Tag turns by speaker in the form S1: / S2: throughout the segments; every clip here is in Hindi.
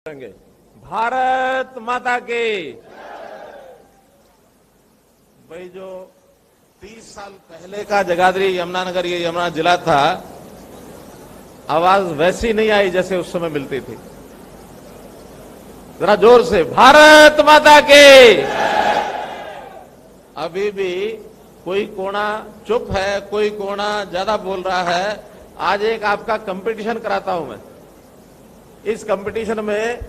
S1: भारत माता के। भाई जो 30 साल पहले का जगाधरी यमुनानगर ये यमुना जिला था, आवाज वैसी नहीं आई जैसे उस समय मिलती थी। जरा जोर से भारत माता के। अभी भी कोई कोना चुप है, कोई कोना ज्यादा बोल रहा है। आज एक आपका कंपटीशन कराता हूं मैं। इस कंपटीशन में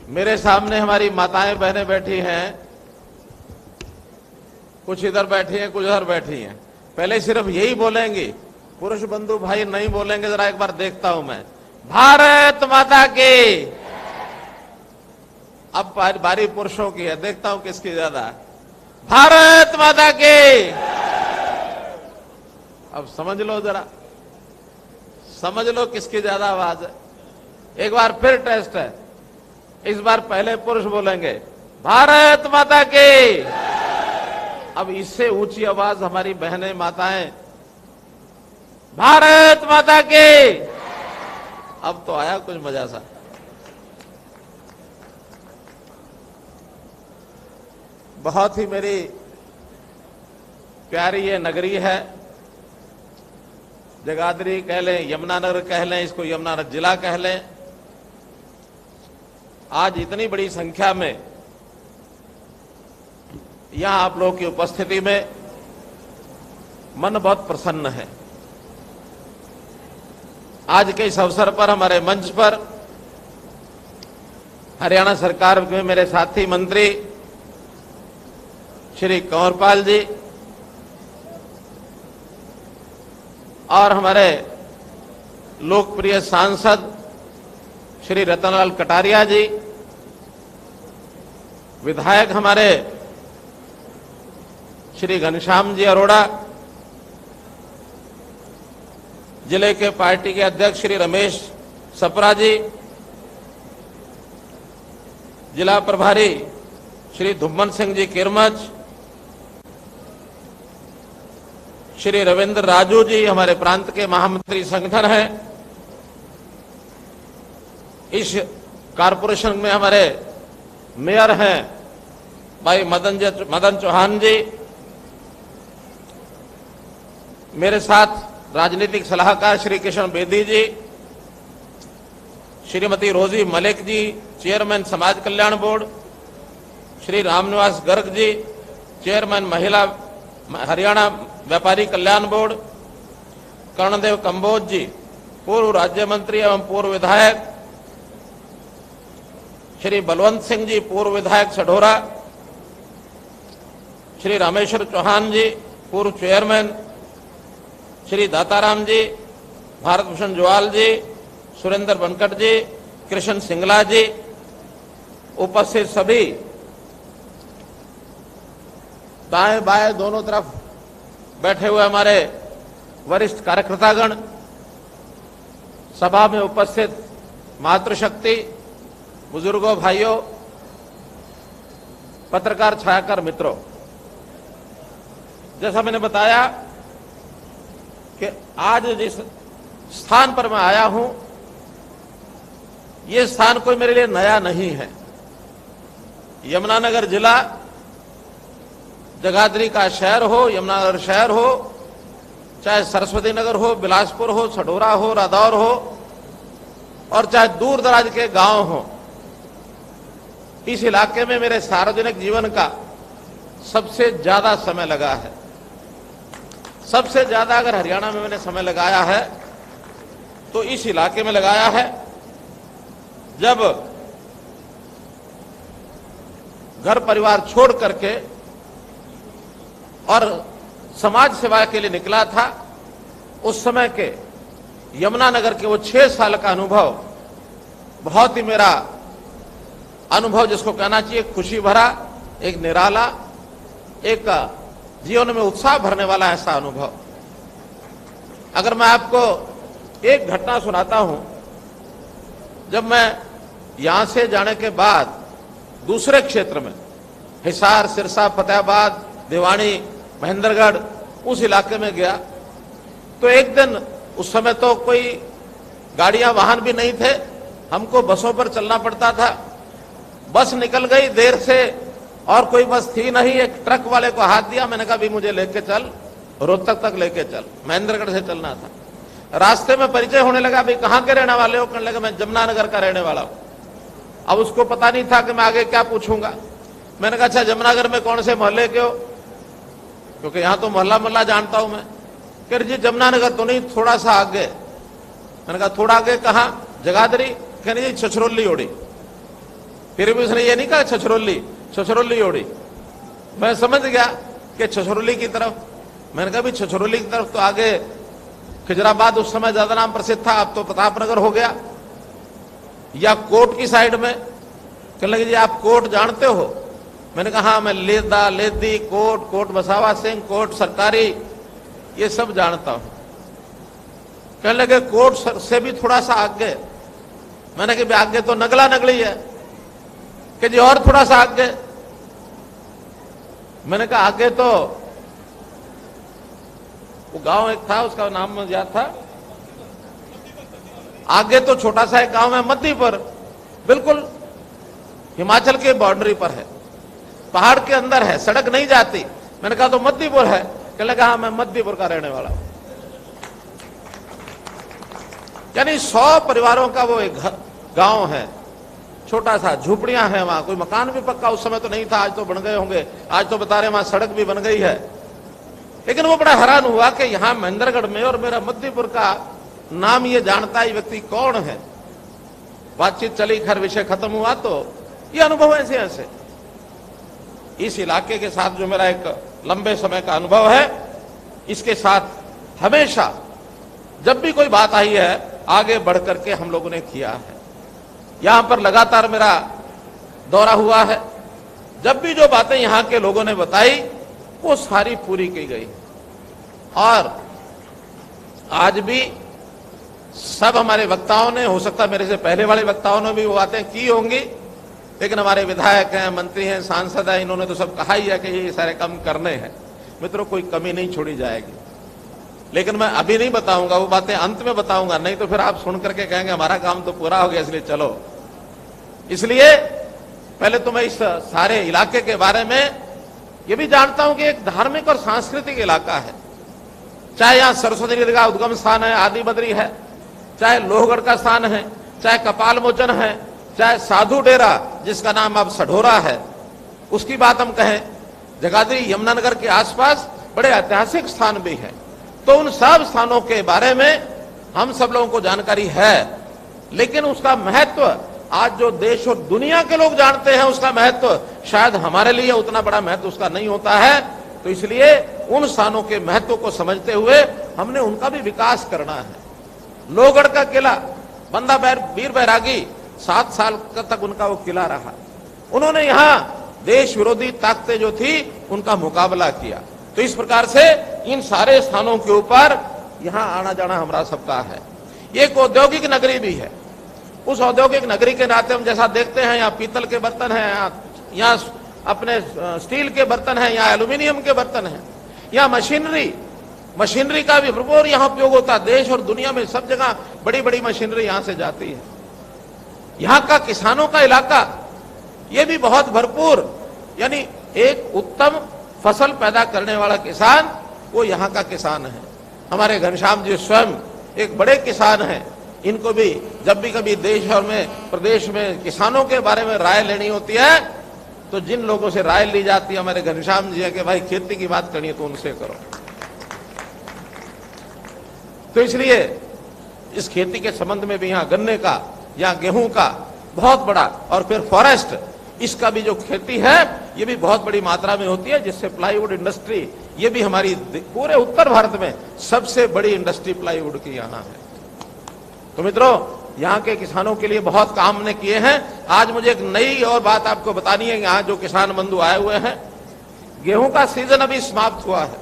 S1: मेरे सामने हमारी माताएं बहनें बैठी हैं, कुछ इधर बैठी हैं, कुछ उधर बैठी हैं। पहले सिर्फ यही बोलेंगी, पुरुष बंधु भाई नहीं बोलेंगे। जरा एक बार देखता हूं मैं, भारत माता के। अब बारी पुरुषों की है, देखता हूं किसकी ज्यादा है। भारत माता के। अब समझ लो, जरा समझ लो किसकी ज्यादा आवाज है। एक बार फिर टेस्ट है। इस बार पहले पुरुष बोलेंगे, भारत माता के। अब इससे ऊंची आवाज हमारी बहनें माताएं, भारत माता के। अब तो आया कुछ मजा सा। बहुत ही मेरी प्यारी ये नगरी है। जगाधरी कह लें, यमुनानगर कह लें, इसको यमुनानगर जिला कह लें। आज इतनी बड़ी संख्या में यहां आप लोगों की उपस्थिति में मन बहुत प्रसन्न है। आज के इस अवसर पर हमारे मंच पर हरियाणा सरकार में मेरे साथी मंत्री श्री कंवरपाल जी और हमारे लोकप्रिय सांसद श्री रतनलाल कटारिया जी, विधायक हमारे श्री घनश्याम जी अरोड़ा, जिले के पार्टी के अध्यक्ष श्री रमेश सप्रा जी, जिला प्रभारी श्री धुम्मन सिंह जी किरमच, श्री रविंद्र राजू जी हमारे प्रांत के महामंत्री संगठन हैं। इस कारपोरेशन में हमारे मेयर हैं भाई मदन चौहान जी। मेरे साथ राजनीतिक सलाहकार श्री किशन बेदी जी, श्रीमती रोजी मलिक जी, चेयरमैन समाज कल्याण बोर्ड, श्री रामनिवास गर्ग जी, चेयरमैन महिला हरियाणा व्यापारी कल्याण बोर्ड, कर्णदेव कंबोज जी, पूर्व राज्य मंत्री एवं पूर्व विधायक, श्री बलवंत सिंह जी, पूर्व विधायक सढौरा, श्री रामेश्वर चौहान जी, पूर्व चेयरमैन, श्री दाताराम जी, भारत भूषण जोवाल जी, सुरेंद्र बनकट जी, कृष्ण सिंगला जी, उपस्थित सभी दाएं बाएं दोनों तरफ बैठे हुए हमारे वरिष्ठ कार्यकर्तागण, सभा में उपस्थित मातृशक्ति, बुजुर्गों, भाइयों, पत्रकार छायाकार मित्रों, जैसा मैंने बताया कि आज जिस स्थान पर मैं आया हूं, ये स्थान कोई मेरे लिए नया नहीं है। यमुनानगर जिला, जगाधरी का शहर हो, यमुनानगर शहर हो, चाहे सरस्वती नगर हो, बिलासपुर हो, सढौरा हो, रादौर हो, और चाहे दूर दराज के गांव हो, इस इलाके में मेरे सार्वजनिक जीवन का सबसे ज्यादा समय लगा है। सबसे ज्यादा अगर हरियाणा में मैंने समय लगाया है तो इस इलाके में लगाया है, जब घर परिवार छोड़ करके और समाज सेवा के लिए निकला था। उस समय के यमुनानगर के वो 6 साल का अनुभव बहुत ही मेरा अनुभव, जिसको कहना चाहिए खुशी भरा, एक निराला, एक जीवन में उत्साह भरने वाला ऐसा अनुभव। अगर मैं आपको एक घटना सुनाता हूं, जब मैं यहां से जाने के बाद दूसरे क्षेत्र में हिसार, सिरसा, फतेहाबाद, भिवानी, महेंद्रगढ़, उस इलाके में गया, तो एक दिन, उस समय तो कोई गाड़ियां वाहन भी नहीं थे, हमको बसों पर चलना पड़ता था। बस निकल गई देर से और कोई बस थी नहीं, एक ट्रक वाले को हाथ दिया, मैंने कहा भी मुझे लेके चल, रोहतक तक लेके चल, महेंद्रगढ़ से चलना था। रास्ते में परिचय होने लगा, भाई कहाँ के रहने वाले हो? कहने लगा मैं जमुनानगर का रहने वाला हूं। अब उसको पता नहीं था कि मैं आगे क्या पूछूंगा। मैंने कहा अच्छा जमुनानगर में कौन से मोहल्ले के हो? क्योंकि यहां तो मोहल्ला मोहल्ला जानता हूं मैं। कह रही जी जमुनानगर तो नहीं, थोड़ा सा आगे। मैंने कहा थोड़ा आगे कहां? जगाधरी। कहने जी छछरौली ओढ़ी। फिर भी उसने ये नहीं कहा छछरौली, छछरौली ओढ़ी। मैं समझ गया कि छछरौली की तरफ। मैंने कहा भी छछरौली की तरफ तो आगे खिजराबाद उस समय ज्यादा नाम प्रसिद्ध था, अब तो प्रतापनगर हो गया, या कोट की साइड में। कहने लगे जी आप कोट जानते हो? मैंने कहा हाँ मैं लेदा, लेदी, कोट, कोट बसावा सिंह, कोट सरकारी, ये सब जानता हूं। कहने लगे कोट से भी थोड़ा सा आगे। मैंने कहा आगे तो नगला नगली है। कि जी और थोड़ा सा आगे। मैंने कहा आगे तो वो गांव एक था, उसका नाम मुझे याद था, आगे तो छोटा सा एक गांव है मध्यपुर, बिल्कुल हिमाचल के बाउंड्री पर है, पहाड़ के अंदर है, सड़क नहीं जाती। मैंने कहा तो मध्यपुर है। कहने लगा हाँ मैं मध्यपुर का रहने वाला हूं। यानी 100 परिवारों का वो एक गांव है, छोटा सा, झुपड़ियां हैं वहां, कोई मकान भी पक्का उस समय तो नहीं था, आज तो बन गए होंगे, आज तो बता रहे वहां सड़क भी बन गई है। लेकिन वो बड़ा हैरान हुआ कि यहां महेंद्रगढ़ में और मेरा मध्यपुर का नाम ये जानता है व्यक्ति कौन है। बातचीत चली, खैर विषय खत्म हुआ, तो ये अनुभव ऐसे ऐसे इस इलाके के साथ जो मेरा एक लंबे समय का अनुभव है, इसके साथ हमेशा जब भी कोई बात आई है आगे बढ़ करके हम लोगों ने किया है। यहां पर लगातार मेरा दौरा हुआ है, जब भी जो बातें यहां के लोगों ने बताई वो सारी पूरी की गई। और आज भी सब हमारे वक्ताओं ने, हो सकता है मेरे से पहले वाले वक्ताओं ने भी वो बातें की होंगी, लेकिन हमारे विधायक हैं, मंत्री हैं, सांसद हैं, इन्होंने तो सब कहा ही है कि ये सारे काम करने हैं। मित्रों कोई कमी नहीं छोड़ी जाएगी, लेकिन मैं अभी नहीं बताऊंगा, वो बातें अंत में बताऊंगा, नहीं तो फिर आप सुन करके कहेंगे हमारा काम तो पूरा हो गया इसलिए चलो। इसलिए पहले तो मैं इस सारे इलाके के बारे में ये भी जानता हूं कि एक धार्मिक और सांस्कृतिक इलाका है। चाहे यहां सरस्वती नदी का उद्गम स्थान है, आदि बद्री है, चाहे लोहगढ़ का स्थान है, चाहे कपाल मोचन है, चाहे साधु डेरा जिसका नाम अब सढोरा है उसकी बात हम कहें, जगाधरी यमुनानगर के आसपास बड़े ऐतिहासिक स्थान भी हैं। तो उन सब स्थानों के बारे में हम सब लोगों को जानकारी है, लेकिन उसका महत्व आज जो देश और दुनिया के लोग जानते हैं उसका महत्व शायद हमारे लिए उतना बड़ा महत्व उसका नहीं होता है। तो इसलिए उन स्थानों के महत्व को समझते हुए हमने उनका भी विकास करना है। लोहगढ़ का किला, बंदा वीर बैरागी 7 साल तक उनका वो किला रहा। उन्होंने यहां देश विरोधी ताकतें जो थी उनका मुकाबला किया। तो इस प्रकार से इन सारे स्थानों के ऊपर यहां आना जाना हमारा सबका है। ये एक औद्योगिक नगरी भी है। उस औद्योगिक नगरी के नाते हम जैसा देखते हैं यहाँ पीतल के बर्तन हैं, यहाँ अपने स्टील के बर्तन हैं, यहाँ एल्यूमिनियम के बर्तन हैं, यहाँ मशीनरी का भी भरपूर यहाँ उपयोग होता है। देश और दुनिया में सब जगह बड़ी बड़ी मशीनरी यहाँ से जाती है। यहाँ का किसानों का इलाका ये भी बहुत भरपूर, यानी एक उत्तम फसल पैदा करने वाला किसान वो यहाँ का किसान है। हमारे घनश्याम जी स्वयं एक बड़े किसान हैं। इनको भी जब भी कभी देश और में प्रदेश में किसानों के बारे में राय लेनी होती है तो जिन लोगों से राय ली जाती है हमारे घनश्याम जी है कि भाई खेती की बात करनी है तो उनसे करो। तो इसलिए इस खेती के संबंध में भी यहाँ गन्ने का, यहाँ गेहूं का बहुत बड़ा, और फिर फॉरेस्ट, इसका भी जो खेती है ये भी बहुत बड़ी मात्रा में होती है, जिससे प्लाईवुड इंडस्ट्री, ये भी हमारी पूरे उत्तर भारत में सबसे बड़ी इंडस्ट्री प्लाईवुड की यहाँ है। तो मित्रों यहाँ के किसानों के लिए बहुत काम ने किए हैं। आज मुझे एक नई और बात आपको बतानी है। यहाँ जो किसान बंधु आए हुए हैं, गेहूं का सीजन अभी समाप्त हुआ है।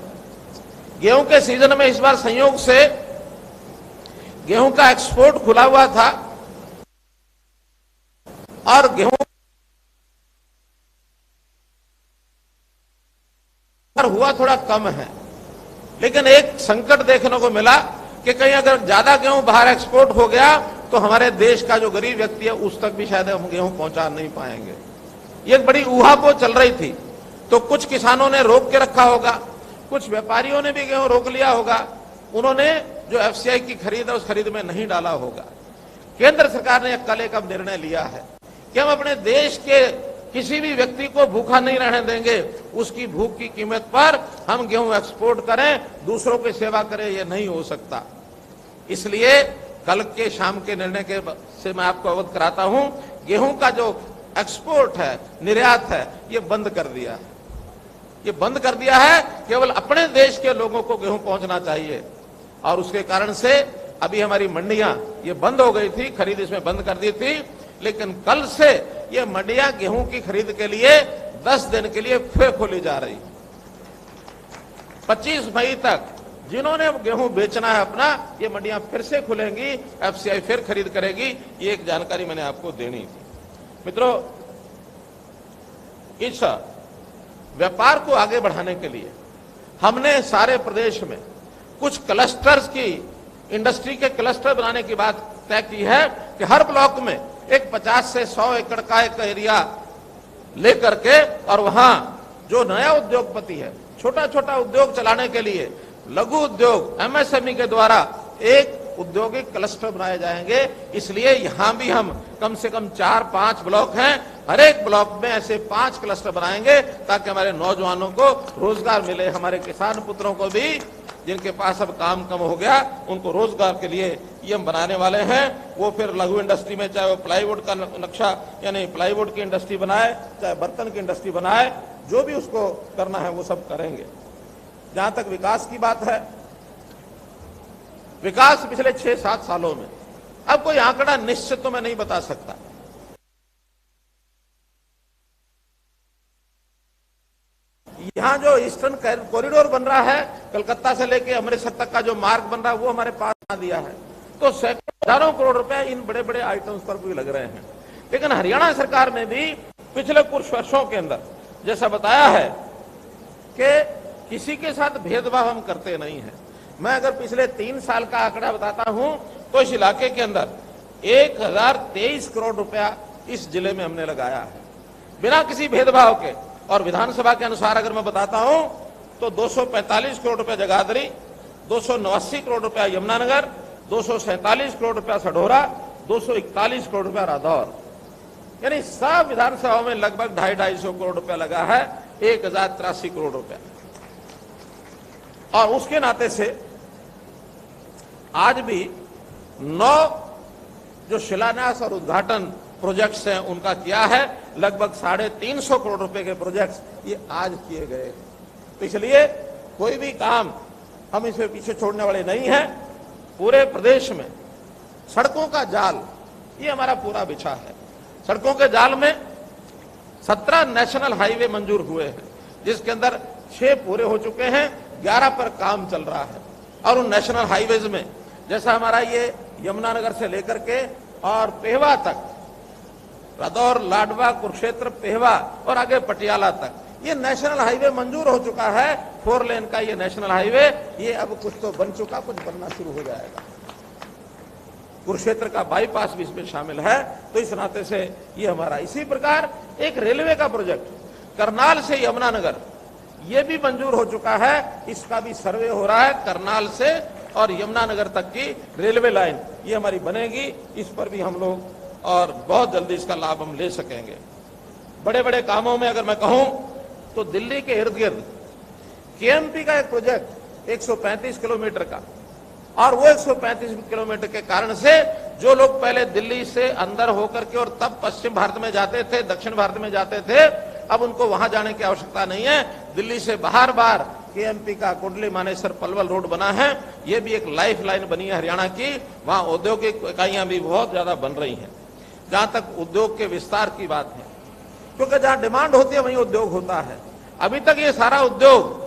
S1: गेहूं के सीजन में इस बार संयोग से गेहूं का एक्सपोर्ट खुला हुआ था और गेहूं हुआ थोड़ा कम है। लेकिन एक संकट देखने को मिला कि कहीं अगर ज्यादा गेहूं बाहर एक्सपोर्ट हो गया तो हमारे देश का जो गरीब व्यक्ति है उस तक भी शायद हम गेहूं पहुंचा नहीं पाएंगे। ये एक बड़ी ऊहापोह चल रही थी, तो कुछ किसानों ने रोक के रखा होगा, कुछ व्यापारियों ने भी गेहूं रोक लिया होगा, उन्होंने जो एफसीआई की खरीद है उस खरीद में नहीं डाला होगा। केंद्र सरकार ने कल एक अब निर्णय लिया है कि हम अपने देश के किसी भी व्यक्ति को भूखा नहीं रहने देंगे, उसकी भूख की कीमत पर हम गेहूं एक्सपोर्ट करें, दूसरों की सेवा करें, यह नहीं हो सकता। इसलिए कल के शाम के निर्णय के से मैं आपको अवगत कराता हूं, गेहूं का जो एक्सपोर्ट है, निर्यात है, ये बंद कर दिया है। ये बंद कर दिया है, केवल अपने देश के लोगों को गेहूं पहुंचना चाहिए। और उसके कारण से अभी हमारी मंडियां ये बंद हो गई थी, खरीद इसमें बंद कर दी थी, लेकिन कल से ये मंडियां गेहूं की खरीद के लिए 10 दिन के लिए फिर खोली जा रही। 25 मई तक जिन्होंने गेहूं बेचना है अपना, ये मंडियां फिर से खुलेंगी, एफसीआई फिर खरीद करेगी। ये एक जानकारी मैंने आपको देनी थी। मित्रों, इस व्यापार को आगे बढ़ाने के लिए हमने सारे प्रदेश में कुछ क्लस्टर्स की, इंडस्ट्री के क्लस्टर बनाने की बात तय की है कि हर ब्लॉक में एक 50 से 100 एकड़ का एक एरिया लेकर के, और वहां जो नया उद्योगपति है, छोटा छोटा उद्योग चलाने के लिए लघु उद्योग एमएसएमई के द्वारा एक औद्योगिक क्लस्टर बनाए जाएंगे। इसलिए यहां भी हम कम से कम 4-5 ब्लॉक हैं, हर एक ब्लॉक में ऐसे 5 क्लस्टर बनाएंगे ताकि हमारे नौजवानों को रोजगार मिले, हमारे किसान पुत्रों को भी, जिनके पास अब काम कम हो गया, उनको रोजगार के लिए ये हम बनाने वाले हैं। वो फिर लघु इंडस्ट्री में, चाहे वो प्लाईवुड का नक्शा यानी प्लाईवुड की इंडस्ट्री बनाए, चाहे बर्तन की इंडस्ट्री बनाए, जो भी उसको करना है वो सब करेंगे। जहां तक विकास की बात है, विकास पिछले 6-7 सालों में, अब कोई आंकड़ा निश्चित तो मैं नहीं बता सकता, यहां जो ईस्टर्न कॉरिडोर बन रहा है, कलकत्ता से लेकर अमृतसर तक का जो मार्ग बन रहा है, वो हमारे पास बना दिया है, तो सैकड़ों हजारों करोड़ रुपए इन बड़े बड़े आइटम्स पर भी लग रहे हैं। लेकिन हरियाणा सरकार ने भी पिछले कुछ वर्षों के अंदर जैसा बताया है कि किसी के साथ भेदभाव हम करते नहीं हैं। मैं अगर पिछले 3 साल का आंकड़ा बताता हूं तो इस इलाके के अंदर 1023 करोड़ रुपया इस जिले में हमने लगाया है, बिना किसी भेदभाव के। और विधानसभा के अनुसार अगर मैं बताता हूं तो 245 करोड़ रुपया जगाधरी, 289 करोड़ रुपया यमुनानगर, 247 करोड़ रुपया सढौरा, 241 करोड़ रुपया रादौर, यानी सब विधानसभाओं में लगभग 250-250 करोड़ रुपया लगा है, 1083 करोड़ रुपया। और उसके नाते से आज भी 9 जो शिलान्यास और उद्घाटन प्रोजेक्ट्स हैं उनका किया है, लगभग 350 करोड़ रुपए के प्रोजेक्ट्स ये आज किए गए। तो इसलिए कोई भी काम हम इसमें पीछे छोड़ने वाले नहीं हैं। पूरे प्रदेश में सड़कों का जाल ये हमारा पूरा बिछा है। सड़कों के जाल में 17 नेशनल हाईवे मंजूर हुए हैं, जिसके अंदर 6 पूरे हो चुके हैं, 11 पर काम चल रहा है। और उन नेशनल हाईवेज में जैसा हमारा ये यमुनानगर से लेकर के और पेहवा तक, रादौर, लाडवा, कुरुक्षेत्र, पेहवा और आगे पटियाला तक, ये नेशनल हाईवे मंजूर हो चुका है। 4 लेन का ये नेशनल हाईवे, ये अब कुछ तो बन चुका, कुछ बनना शुरू हो जाएगा। कुरुक्षेत्र का बाईपास भी इसमें शामिल है। तो इस नाते से ये हमारा, इसी प्रकार एक रेलवे का प्रोजेक्ट करनाल से यमुनानगर, ये भी मंजूर हो चुका है, इसका भी सर्वे हो रहा है। करनाल से और यमुनानगर तक की रेलवे लाइन ये हमारी बनेगी, इस पर भी हम लोग और बहुत जल्दी इसका लाभ हम ले सकेंगे। बड़े बड़े कामों में अगर मैं कहूं तो दिल्ली के इर्द गिर्द केएमपी का एक प्रोजेक्ट 135 किलोमीटर का, और वो 135 किलोमीटर के कारण से जो लोग पहले दिल्ली से अंदर होकर के और तब पश्चिम भारत में जाते थे, दक्षिण भारत में जाते थे, अब उनको वहां जाने की आवश्यकता नहीं है। दिल्ली से बाहर केएमपी का कुंडली मानेसर पलवल रोड बना है, ये भी एक लाइफ लाइन बनी है हरियाणा की। वहां औद्योगिक इकाइयां भी बहुत ज्यादा बन रही हैं। जहां तक उद्योग के विस्तार की बात है, क्योंकि जहां डिमांड होती है वहीं उद्योग होता है। अभी तक ये सारा उद्योग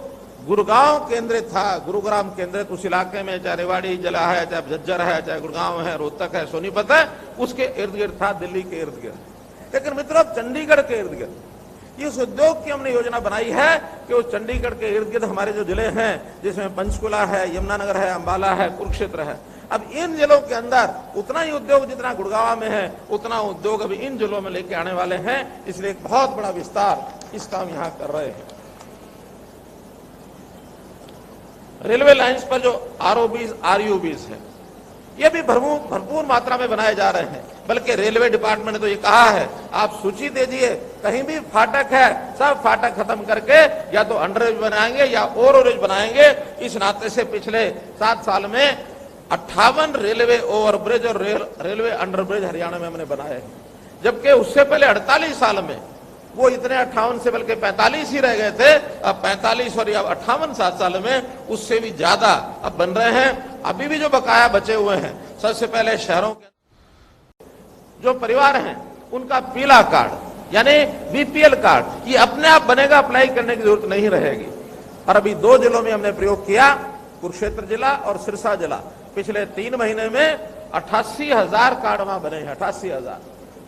S1: गुड़गांव केंद्रित था, गुरुग्राम केंद्रित, उस इलाके में चाहे रेवाड़ी जिला है, चाहे झज्जर है, चाहे गुड़गांव है, रोहतक है, सोनीपत है, उसके इर्द गिर्द था, दिल्ली के इर्द गिर्द। लेकिन मित्रों, अब चंडीगढ़ के इर्द गिर्द इस उद्योग की हमने योजना बनाई है कि वो चंडीगढ़ के इर्द गिर्द हमारे जो जिले हैं, जिसमें पंचकुला है, यमुनानगर है, अंबाला है, कुरुक्षेत्र है, अब इन जिलों के अंदर उतना ही उद्योग जितना गुड़गांव में है, उतना उद्योग अभी इन जिलों में लेके आने वाले हैं। इसलिए एक बहुत बड़ा विस्तार इस काम यहां कर रहे हैं। रेलवे लाइंस पर जो आरओबीज आरयूबीज है, ये भी भरपूर मात्रा में बनाए जा रहे हैं। बल्कि रेलवे डिपार्टमेंट ने तो ये कहा है, आप सूची दे दिए, कहीं भी फाटक है सब फाटक खत्म करके या तो अंडरब्रिज बनाएंगे या ओवरब्रिज बनाएंगे। इस नाते से पिछले 7 साल में 58 रेलवे ओवरब्रिज और रेलवे अंडरब्रिज हरियाणा में हमने बनाए हैं, जबकि उससे पहले 48 साल में वो इतने 58 से बल्कि 45 ही रह गए थे। अब 45 और अब 58 7 साल में उससे भी ज्यादा अब बन रहे हैं। अभी भी जो बकाया बचे हुए हैं, सबसे पहले शहरों के जो परिवार हैं उनका पीला कार्ड यानी बीपीएल कार्ड, ये अपने आप बनेगा, अप्लाई करने की जरूरत नहीं रहेगी। और अभी 2 जिलों में हमने प्रयोग किया, कुरुक्षेत्र जिला और सिरसा जिला। पिछले 3 महीने में 88,000 कार्ड वहां बने हैं, 88,000,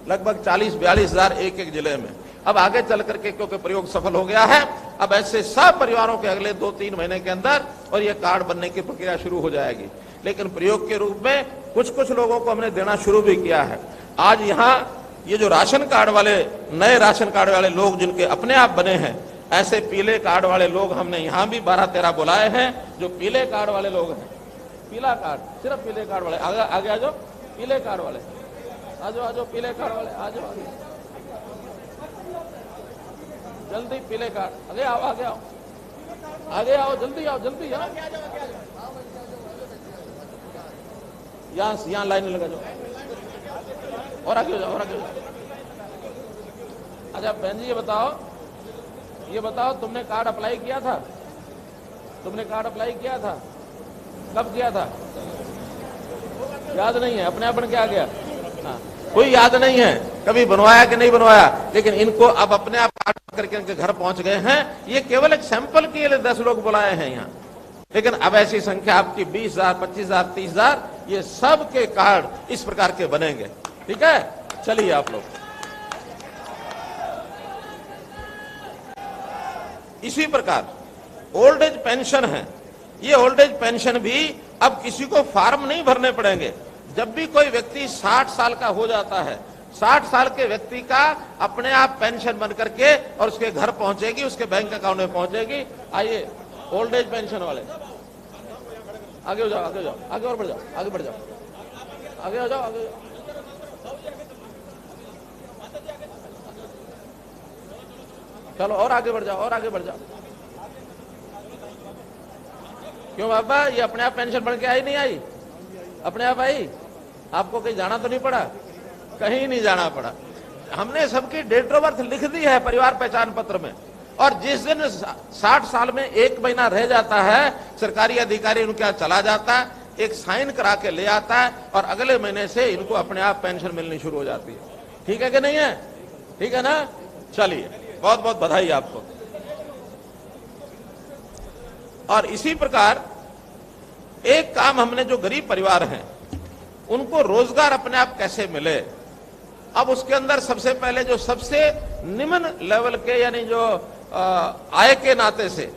S1: लगभग 40-42 हजार एक जिले में। अब आगे चल करके क्योंकि प्रयोग सफल हो गया है, अब ऐसे सब परिवारों के अगले 2-3 महीने के अंदर और ये कार्ड बनने की प्रक्रिया शुरू हो जाएगी। लेकिन प्रयोग के रूप में कुछ लोगों को हमने देना शुरू भी किया है। आज यहाँ ये जो राशन कार्ड वाले, नए राशन कार्ड वाले लोग जिनके अपने आप बने हैं, ऐसे पीले कार्ड वाले लोग हमने यहाँ भी 12-13 बुलाए हैं, जो पीले कार्ड वाले लोग हैं। पीला कार्ड, सिर्फ पीले कार्ड वाले, आगे आ जाओ, पीले कार्ड वाले आ जाओ, पीले कार्ड वाले आ जाओ, जल्दी पीले कार्ड, आगे आओ, आगे आओ, जल्दी आओ, यहाँ लाइन लगा जाओ, और आगे हो जाओ, अच्छा बहन जी ये बताओ तुमने कार्ड अप्लाई किया था? कब किया था? याद नहीं है, अपने आप बन के आ गया? हाँ, कोई याद नहीं है कभी बनवाया कि नहीं बनवाया, लेकिन इनको अब अपने आप कार्ड करके इनके घर पहुंच गए हैं। ये केवल एक सैंपल के लिए 10 लोग बुलाए हैं यहाँ, लेकिन अब ऐसी संख्या आपकी 20,000, 25,000, 30,000, ये सब के कार्ड इस प्रकार के बनेंगे। ठीक है, चलिए आप लोग। इसी प्रकार ओल्ड एज पेंशन है, ये ओल्ड एज पेंशन भी अब किसी को फॉर्म नहीं भरने पड़ेंगे। जब भी कोई व्यक्ति 60 साल का हो जाता है, 60 साल के व्यक्ति का अपने आप पेंशन बन करके और उसके घर पहुंचेगी, उसके बैंक अकाउंट में पहुंचेगी। आइए ओल्ड एज पेंशन वाले आगे हो जाओ, आगे और बढ़ जाओ, आगे हो जाओ, आगे चलो, और आगे बढ़ जाओ। क्यों बाबा, ये अपने आप पेंशन बन के आई नहीं आई? अपने आप आई? आपको कहीं जाना तो नहीं पड़ा? कहीं नहीं जाना पड़ा। हमने सबकी डेट ऑफ बर्थ लिख दी है परिवार पहचान पत्र में, और जिस दिन 60 साल में 1 महीना रह जाता है, सरकारी अधिकारी उनके यहाँ चला जाता है, एक साइन करा के ले आता है, और अगले महीने से इनको अपने आप पेंशन मिलनी शुरू हो जाती है। ठीक है कि नहीं है? ठीक है ना? चलिए, बहुत बहुत बधाई आपको। और इसी प्रकार एक काम हमने, जो गरीब परिवार हैं उनको रोजगार अपने आप कैसे मिले, अब उसके अंदर सबसे पहले जो सबसे निम्न लेवल के यानी जो आय के नाते से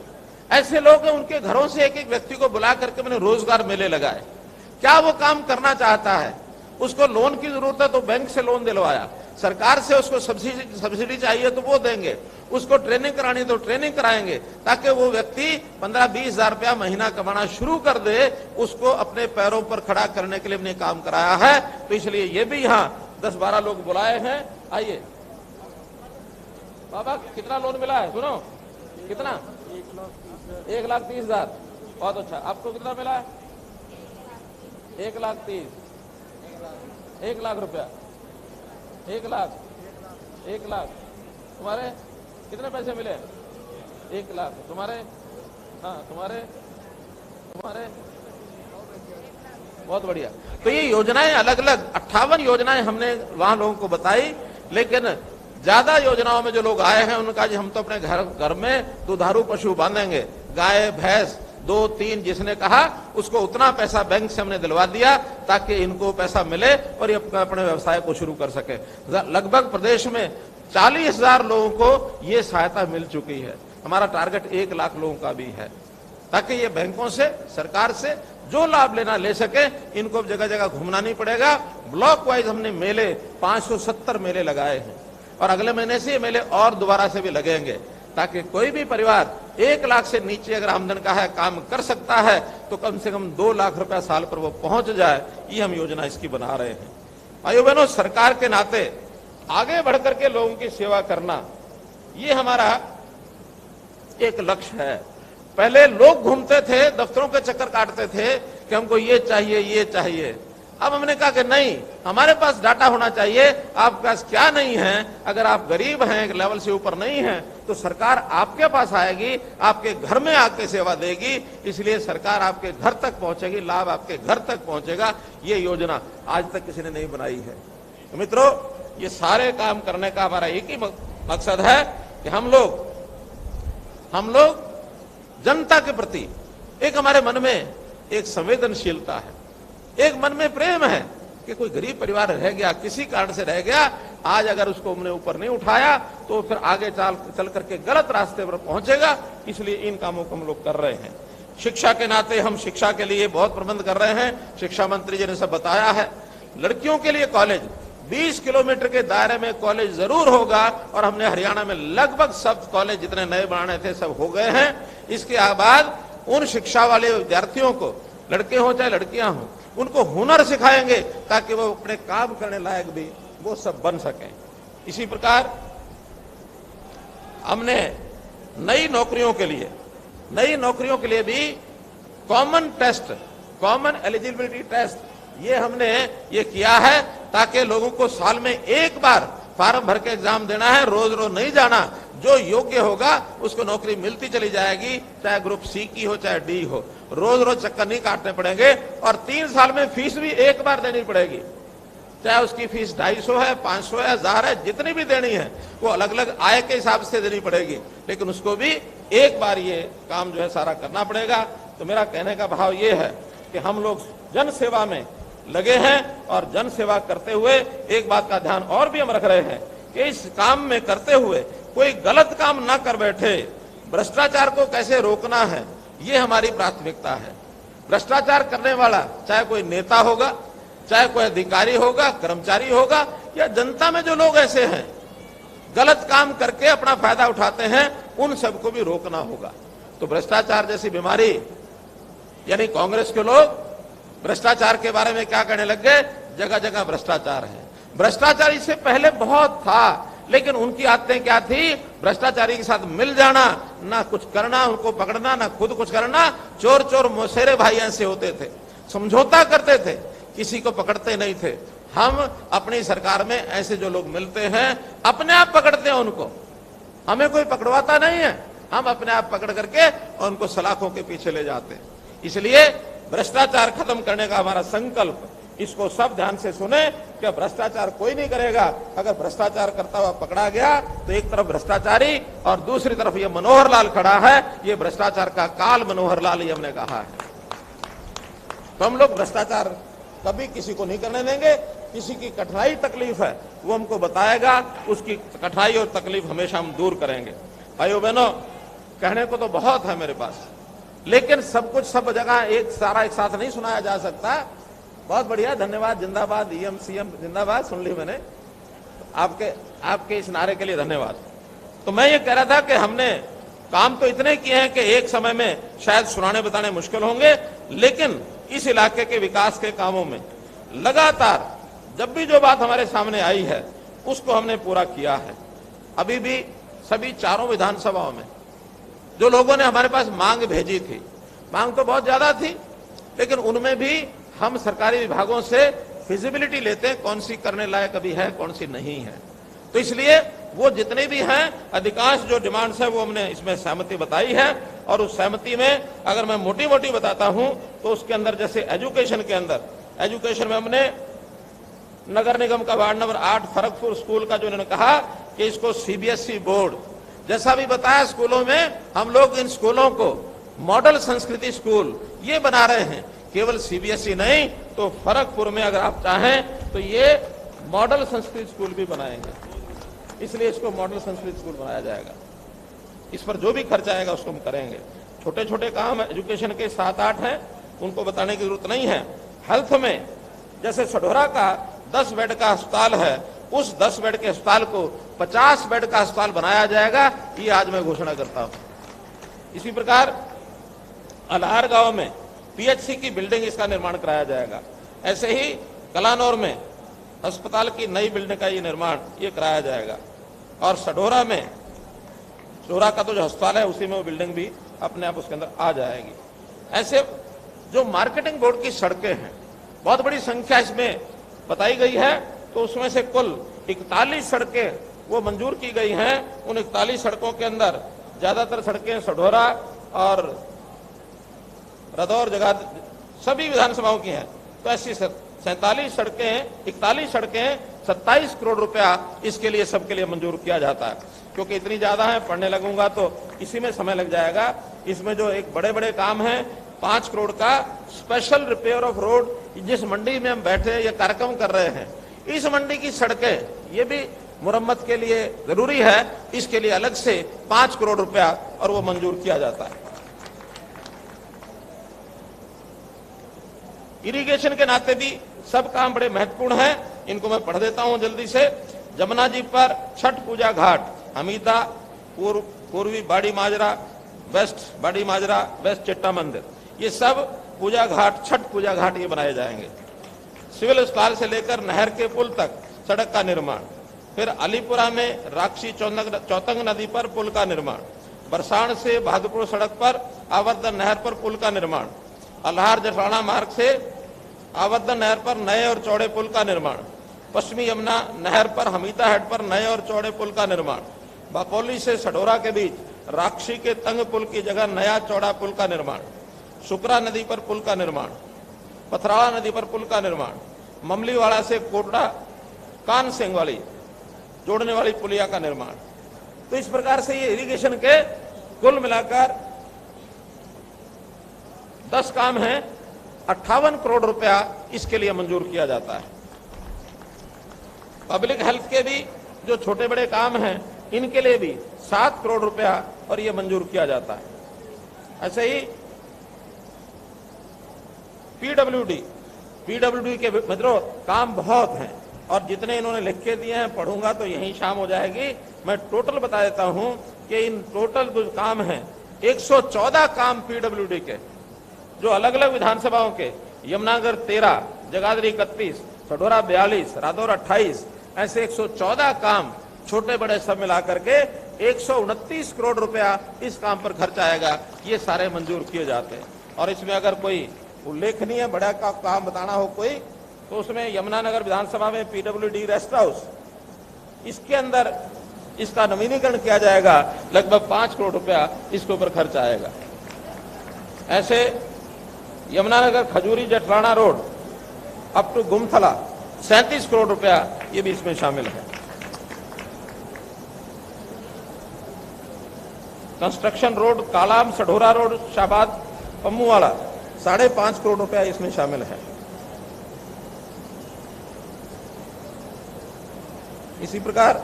S1: ऐसे लोग हैं, उनके घरों से एक व्यक्ति को बुला करके मैंने रोजगार मेले लगाए। क्या वो काम करना चाहता है, उसको लोन की जरूरत है तो बैंक से लोन दिलवाया, सरकार से उसको सब्सिडी चाहिए तो वो देंगे, उसको ट्रेनिंग करानी तो ट्रेनिंग कराएंगे, ताकि वो व्यक्ति 15-20 हजार रुपया महीना कमाना शुरू कर दे। उसको अपने पैरों पर खड़ा करने के लिए हमने काम कराया है। तो इसलिए ये भी यहाँ 10-12 लोग बुलाए हैं। आइए बाबा, कितना लोन मिला है? सुनो, कितना? 1,30,000। बहुत अच्छा। आपको कितना मिला है? 1,30,000। 1 लाख रुपया। 1 लाख। तुम्हारे कितने पैसे मिले? 1 लाख। तुम्हारे? हाँ, तुम्हारे बहुत बढ़िया। तो ये योजनाएं अलग अलग 58 योजनाएं हमने वहां लोगों को बताई, लेकिन ज्यादा योजनाओं में जो लोग आए हैं उन्होंने कहा जी हम तो अपने घर में दुधारू पशु बांधेंगे, गाय भैंस 2-3 जिसने कहा उसको उतना पैसा बैंक से हमने दिलवा दिया ताकि इनको पैसा मिले और ये अपने व्यवसाय को शुरू कर सके। लगभग प्रदेश में 40,000 लोगों को ये सहायता मिल चुकी है। हमारा टारगेट 1 लाख लोगों का भी है। ताकि ये बैंकों से, सरकार से जो लाभ लेना ले सके। इनको जगह जगह घूमना नहीं पड़ेगा। ब्लॉक वाइज हमने मेले 570 मेले लगाए हैं और अगले महीने से ये मेले और दोबारा से भी लगेंगे, ताकि कोई भी परिवार 1 लाख से नीचे अगर आमदन का है, काम कर सकता है, तो कम से कम 2 लाख रुपया साल पर वो पहुंच जाए। ये हम योजना इसकी बना रहे हैं। भाइयों बहनों, सरकार के नाते आगे बढ़कर के लोगों की सेवा करना, ये हमारा एक लक्ष्य है। पहले लोग घूमते थे, दफ्तरों के चक्कर काटते थे कि हमको ये चाहिए, ये चाहिए। अब हमने कहा कि नहीं, हमारे पास डाटा होना चाहिए, आपके पास क्या नहीं है। अगर आप गरीब हैं, एक लेवल से ऊपर नहीं हैं, तो सरकार आपके पास आएगी, आपके घर में आके सेवा देगी। इसलिए सरकार आपके घर तक पहुंचेगी, लाभ आपके घर तक पहुंचेगा। ये योजना आज तक किसी ने नहीं बनाई है। तो मित्रों, ये सारे काम करने का हमारा एक ही मकसद है कि हम लोग जनता के प्रति एक हमारे मन में एक संवेदनशीलता है, एक मन में प्रेम है कि कोई गरीब परिवार रह गया, किसी कारण से रह गया, आज अगर उसको हमने ऊपर नहीं उठाया तो फिर आगे चल करके गलत रास्ते पर पहुंचेगा। इसलिए इन कामों को हम लोग कर रहे हैं। शिक्षा के नाते हम शिक्षा के लिए बहुत प्रबंध कर रहे हैं। शिक्षा मंत्री जी ने सब बताया है। लड़कियों के लिए कॉलेज 20 किलोमीटर के दायरे में कॉलेज जरूर होगा और हमने हरियाणा में लगभग सब कॉलेज जितने नए बनाने थे सब हो गए हैं। इसके बाद उन शिक्षा वाले विद्यार्थियों को, लड़के हों चाहे लड़कियां हों, उनको हुनर सिखाएंगे ताकि वो अपने काम करने लायक भी वो सब बन सकें। इसी प्रकार हमने नई नौकरियों के लिए भी common test, common eligibility test, ये हमने ये किया है ताकि लोगों को साल में एक बार फार्म भर के एग्जाम देना है, रोज रोज नहीं जाना। जो योग्य होगा उसको नौकरी मिलती चली जाएगी, चाहे ग्रुप सी की हो चाहे डी हो। रोज रोज चक्कर नहीं काटने पड़ेंगे और 3 साल में फीस भी एक बार देनी पड़ेगी, चाहे उसकी फीस 250 है, 500 है, 1000 है, जितनी भी देनी है वो अलग अलग आय के हिसाब से देनी पड़ेगी, लेकिन उसको भी एक बार ये काम जो है सारा करना पड़ेगा। तो मेरा कहने का भाव ये है कि हम लोग जन सेवा में लगे हैं और जन सेवा करते हुए एक बात का ध्यान और भी हम रख रहे हैं कि इस काम में करते हुए कोई गलत काम ना कर बैठे। भ्रष्टाचार को कैसे रोकना है, ये हमारी प्राथमिकता है। भ्रष्टाचार करने वाला चाहे कोई नेता होगा, चाहे कोई अधिकारी होगा, कर्मचारी होगा, या जनता में जो लोग ऐसे हैं गलत काम करके अपना फायदा उठाते हैं, उन सबको भी रोकना होगा। तो भ्रष्टाचार जैसी बीमारी, यानी कांग्रेस के लोग भ्रष्टाचार के बारे में क्या कहने लग गए, जगह जगह भ्रष्टाचार है। भ्रष्टाचार इससे पहले बहुत था, लेकिन उनकी आदतें क्या थी, भ्रष्टाचारी के साथ मिल जाना, ना कुछ करना, उनको पकड़ना, ना खुद कुछ करना। चोर चोर मौसेरे भाई ऐसे होते थे, समझौता करते थे, किसी को पकड़ते नहीं थे। हम अपनी सरकार में ऐसे जो लोग मिलते हैं अपने आप पकड़ते हैं उनको, हमें कोई पकड़वाता नहीं है, हम अपने आप पकड़ करके उनको सलाखों के पीछे ले जाते हैं। इसलिए भ्रष्टाचार खत्म करने का हमारा संकल्प, इसको सब ध्यान से सुने कि भ्रष्टाचार कोई नहीं करेगा। अगर भ्रष्टाचार करता हुआ पकड़ा गया तो एक तरफ भ्रष्टाचारी और दूसरी तरफ ये मनोहर लाल खड़ा है, ये भ्रष्टाचार का काल मनोहर लाल, ये हमने कहा है। तो हम लोग भ्रष्टाचार कभी किसी को नहीं करने देंगे। किसी की कठिनाई तकलीफ है वो हमको बताएगा, उसकी कठिनाई और तकलीफ हमेशा हम दूर करेंगे। भाइयों बहनों, कहने को तो बहुत है मेरे पास, लेकिन सब कुछ सब जगह एक साथ नहीं सुनाया जा सकता। बहुत बढ़िया, धन्यवाद, जिंदाबाद, ईएम सीएम जिंदाबाद, सुन ली मैंने। आपके इस नारे के लिए धन्यवाद। तो मैं ये कह रहा था कि हमने काम तो इतने किए हैं कि एक समय में शायद सुनाने बताने मुश्किल होंगे, लेकिन इस इलाके के विकास के कामों में लगातार जब भी जो बात हमारे सामने आई है उसको हमने पूरा किया है। अभी भी सभी 4 विधानसभाओं में जो लोगों ने हमारे पास मांग भेजी थी, मांग तो बहुत ज्यादा थी, लेकिन उनमें भी हम सरकारी विभागों से फिजिबिलिटी लेते हैं, कौन सी करने लायक अभी है, कौन सी नहीं है। तो इसलिए वो जितने भी हैं, अधिकांश जो डिमांड्स है वो हमने इसमें सहमति बताई है। और उस सहमति में अगर मैं मोटी मोटी बताता हूं तो उसके अंदर जैसे एजुकेशन में हमने नगर निगम का वार्ड नंबर 8 फरकपुर स्कूल का जो उन्होंने कहा कि इसको सीबीएसई बोर्ड जैसा भी बताया, स्कूलों में हम लोग इन स्कूलों को मॉडल संस्कृति स्कूल ये बना रहे हैं। केवल सीबीएसई नहीं तो फरकपुर में अगर आप चाहें तो ये मॉडल संस्कृत स्कूल भी बनाएंगे, इसलिए इसको मॉडल संस्कृत स्कूल बनाया जाएगा। इस पर जो भी खर्चा आएगा उसको हम करेंगे। छोटे छोटे काम एजुकेशन के 7-8 हैं, उनको बताने की जरूरत नहीं है। हेल्थ में जैसे सढौरा का 10 बेड का अस्पताल है, उस 10 बेड के अस्पताल को 50 बेड का अस्पताल बनाया जाएगा, ये आज मैं घोषणा करता हूं। इसी प्रकार अल्हार गांव में पीएचसी की बिल्डिंग, इसका निर्माण कराया जाएगा। ऐसे ही कलानौर में अस्पताल की नई बिल्डिंग का ये निर्माण ये कराया जाएगा। और सढौरा में, सढौरा का तो जो अस्पताल है उसी में वो बिल्डिंग भी अपने आप उसके अंदर आ जाएगी। ऐसे जो मार्केटिंग बोर्ड की सड़कें हैं, बहुत बड़ी संख्या इसमें बताई गई है, तो उसमें से कुल 41 सड़कें वो मंजूर की गई हैं। उन 41 सड़कों के अंदर ज्यादातर सड़कें सढौरा और रदौर जगह सभी विधानसभाओं की हैं। तो ऐसी 41 सड़कें 27 करोड़ रुपया इसके लिए, सबके लिए मंजूर किया जाता है। क्योंकि इतनी ज्यादा है, पढ़ने लगूंगा तो इसी में समय लग जाएगा। इसमें जो एक बड़े बड़े काम हैं, 5 करोड़ का स्पेशल रिपेयर ऑफ रोड, जिस मंडी में हम बैठे ये कार्यक्रम कर रहे हैं, इस मंडी की सड़कें ये भी मुरम्मत के लिए जरूरी है, इसके लिए अलग से 5 करोड़ रुपया और वो मंजूर किया जाता है। इरिगेशन के नाते भी सब काम बड़े महत्वपूर्ण हैं, इनको मैं पढ़ देता हूं जल्दी से। जमुना जी पर छठ पूजा घाट, हमीदा, पूर्वी बाड़ी माजरा, वेस्ट बाड़ी माजरा, वेस्ट चिट्टा मंदिर, ये सब पूजा घाट, छठ पूजा घाट ये बनाए जाएंगे। सिविल अस्पताल से लेकर नहर के पुल तक सड़क का निर्माण। फिर अलीपुरा में राक्षी चौतंग नदी पर पुल का निर्माण। बरसाण से बहादुरपुर सड़क पर आवर्धन नहर पर पुल का निर्माण। अल्हार जटराणा मार्ग से आवर्धन नहर पर नए और चौड़े पुल का निर्माण। पश्चिमी यमुना नहर पर हमीदा हेड पर नए और चौड़े पुल का निर्माण। बकौली से सढौरा के बीच राक्षी के तंग पुल की जगह नया चौड़ा पुल का निर्माण। सुकरा नदी पर पुल का निर्माण। पथराड़ा नदी पर पुल का निर्माण। ममलीवाड़ा से कोटड़ा कान सिंह वाली जोड़ने वाली पुलिया का निर्माण। तो इस प्रकार से ये इरिगेशन के कुल मिलाकर 10 काम हैं, 58 करोड़ रुपया इसके लिए मंजूर किया जाता है। पब्लिक हेल्थ के भी जो छोटे बड़े काम हैं, इनके लिए भी 7 करोड़ रुपया और ये मंजूर किया जाता है। ऐसे ही पीडब्ल्यूडी के मित्रों काम बहुत हैं, और जितने इन्होंने लिख के दिए हैं पढ़ूंगा तो यही शाम हो जाएगी। मैं टोटल बता देता हूं कि इन टोटल जो काम हैं 114 काम पीडब्ल्यूडी के, जो अलग अलग विधानसभाओं के, यमुनानगर 13, जगाधरी 31, सढौरा 42, रादौर 28, ऐसे 114 काम छोटे बड़े सब मिलाकर के 129 करोड़ रुपया इस काम पर खर्च आएगा। ये सारे मंजूर किए जाते हैं। और इसमें अगर कोई उल्लेखनीय बड़ा का काम बताना हो कोई, तो उसमें यमुनानगर विधानसभा में पीडब्ल्यूडी रेस्ट हाउस, इसके अंदर इसका नवीनीकरण किया जाएगा, लगभग 5 करोड़ रुपया इसके ऊपर खर्च आएगा। ऐसे Yamunanagar Khajuri Jatrana road up to Gumthala 37 crore रुपया ये भी इसमें शामिल है। Construction road Kalam Sadhaura road Shahbad Pammuwara 5.5 crore रुपया इसमें शामिल है। इसी प्रकार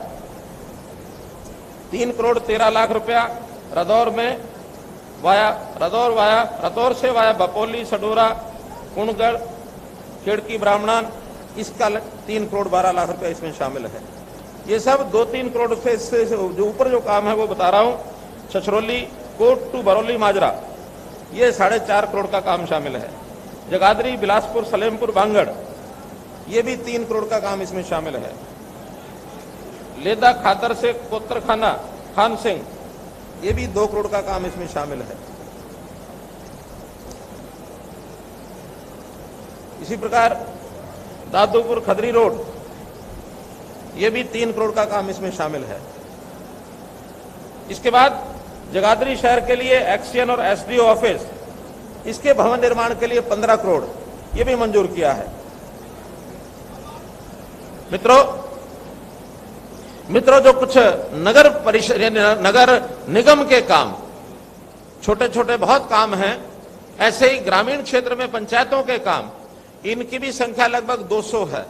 S1: 3 करोड़ 13 लाख रुपया रदौर में रदौर से वाया बपोली सढौरा कुणगढ़ खिड़की ब्राह्मणान, इसका 3 करोड़ 12 लाख रुपया इसमें शामिल है। ये सब 2-3 करोड़ से जो ऊपर जो काम है वो बता रहा हूं। छछरौली कोट टू बरौली माजरा ये 4.5 करोड़ का काम शामिल है। जगाधरी बिलासपुर सलेमपुर बांगड़ ये भी 3 करोड़ का काम इसमें शामिल है। लेदा खातर से कोतरखाना खान सिंह ये भी 2 करोड़ का काम इसमें शामिल है। इसी प्रकार दादूपुर खदरी रोड ये भी 3 करोड़ का काम इसमें शामिल है। इसके बाद जगाधरी शहर के लिए एक्सीएन और एसडीओ ऑफिस, इसके भवन निर्माण के लिए 15 करोड़ ये भी मंजूर किया है। मित्रों जो कुछ नगर परिषद नगर निगम के काम छोटे छोटे बहुत काम हैं, ऐसे ही ग्रामीण क्षेत्र में पंचायतों के काम, इनकी भी संख्या लगभग 200 है।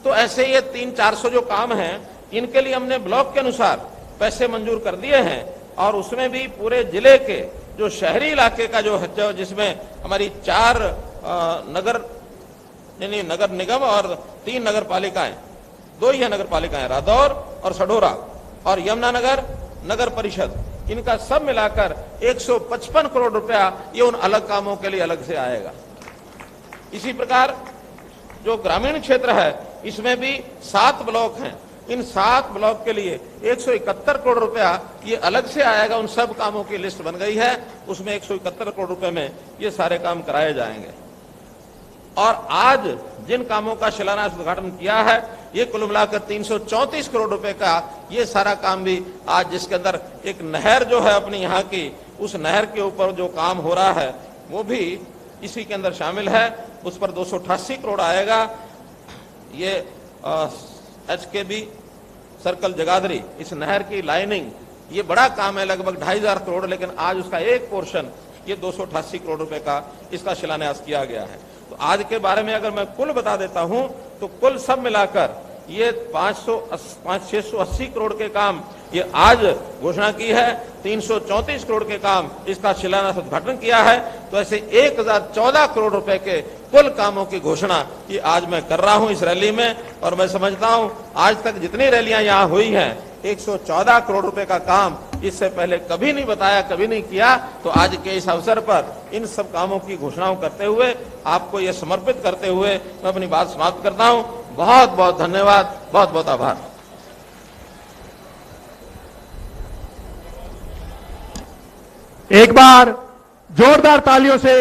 S1: तो ऐसे ये 300-400 जो काम हैं, इनके लिए हमने ब्लॉक के अनुसार पैसे मंजूर कर दिए हैं, और उसमें भी पूरे जिले के जो शहरी इलाके का जो है, जिसमें हमारी 4 नगर नगर निगम और 3 नगर पालिकाएं, 2 ही है नगर पालिकाएं, रादौर और सढौरा और यमुनानगर नगर परिषद, इनका सब मिलाकर 155 करोड़ रुपया ये उन अलग कामों के लिए अलग से आएगा। इसी प्रकार जो ग्रामीण क्षेत्र है इसमें भी 7 ब्लॉक हैं, इन 7 ब्लॉक के लिए 171 करोड़ रुपया ये अलग से आएगा। उन सब कामों की लिस्ट बन गई है, उसमें 171 करोड़ रुपए में ये सारे काम कराए जाएंगे। और आज जिन कामों का शिलान्यास उद्घाटन किया है ये कुल मिलाकर 334 करोड़ रुपए का ये सारा काम भी आज, जिसके अंदर एक नहर जो है अपनी यहाँ की, उस नहर के ऊपर जो काम हो रहा है वो भी इसी के अंदर शामिल है। उस पर 288 करोड़ आएगा। ये HKB सर्कल जगाधरी, इस नहर की लाइनिंग, ये बड़ा काम है, लगभग 2500 करोड़, लेकिन आज उसका एक पोर्शन ये 288 करोड़ रुपए का इसका शिलान्यास किया गया है। तो आज के बारे में अगर मैं कुल बता देता हूं तो कुल सब मिलाकर ये 680 करोड़ के काम ये आज घोषणा की है, 334 करोड़ के काम इसका शिलान्यास उद्घाटन किया है। तो ऐसे 1014 करोड़ रुपए के कुल कामों की घोषणा ये आज मैं कर रहा हूं इस रैली में। और मैं समझता हूं आज तक जितनी रैलियां यहां हुई हैं 114 करोड़ रुपए का काम इससे पहले कभी नहीं बताया, कभी नहीं किया। तो आज के इस अवसर पर इन सब कामों की घोषणाओं करते हुए, आपको ये समर्पित करते हुए मैं अपनी बात समाप्त करता हूं। बहुत बहुत धन्यवाद, बहुत बहुत आभार।
S2: एक बार जोरदार तालियों से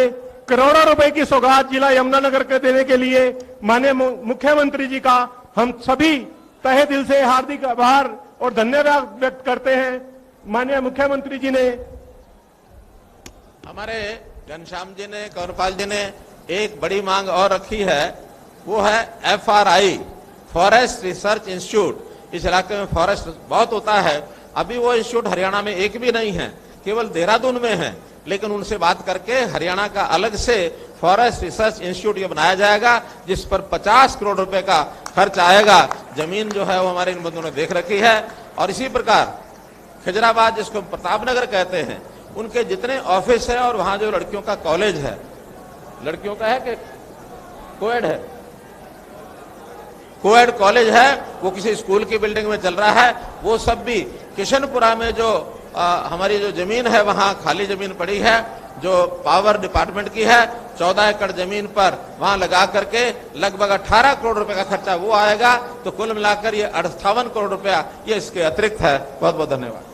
S2: करोड़ों रुपए की सौगात जिला यमुनानगर को देने के लिए माननीय मुख्यमंत्री जी का हम सभी तहे दिल से हार्दिक आभार और धन्यवाद व्यक्त करते हैं। माननीय मुख्यमंत्री जी ने,
S1: हमारे घनश्याम जी ने, कंवरपाल जी ने एक बड़ी मांग और रखी है, वो है FRI, फॉरेस्ट रिसर्च इंस्टीट्यूट। इस इलाके में फॉरेस्ट बहुत होता है, अभी वो इंस्टीट्यूट हरियाणा में एक भी नहीं है, केवल देहरादून में है। लेकिन उनसे बात करके हरियाणा का अलग से फॉरेस्ट रिसर्च इंस्टीट्यूट ये बनाया जाएगा, जिस पर 50 करोड़ रुपए का खर्च आएगा। जमीन जो है वो हमारे इन बंधुओं ने देख रखी है। और इसी प्रकार खिजराबाद, जिसको प्रतापनगर कहते हैं, उनके जितने ऑफिस है और वहां जो लड़कियों का कॉलेज है, लड़कियों का है कि कोएड है, कोएड कॉलेज है, वो किसी स्कूल की बिल्डिंग में चल रहा है। वो सब भी किशनपुरा में जो हमारी जो जमीन है वहां खाली जमीन पड़ी है जो पावर डिपार्टमेंट की है, 14 एकड़ जमीन पर वहां लगा करके लगभग 18 करोड़ रुपए का खर्चा वो आएगा। तो कुल मिलाकर ये 58 करोड़ रुपया ये इसके अतिरिक्त है। बहुत बहुत धन्यवाद।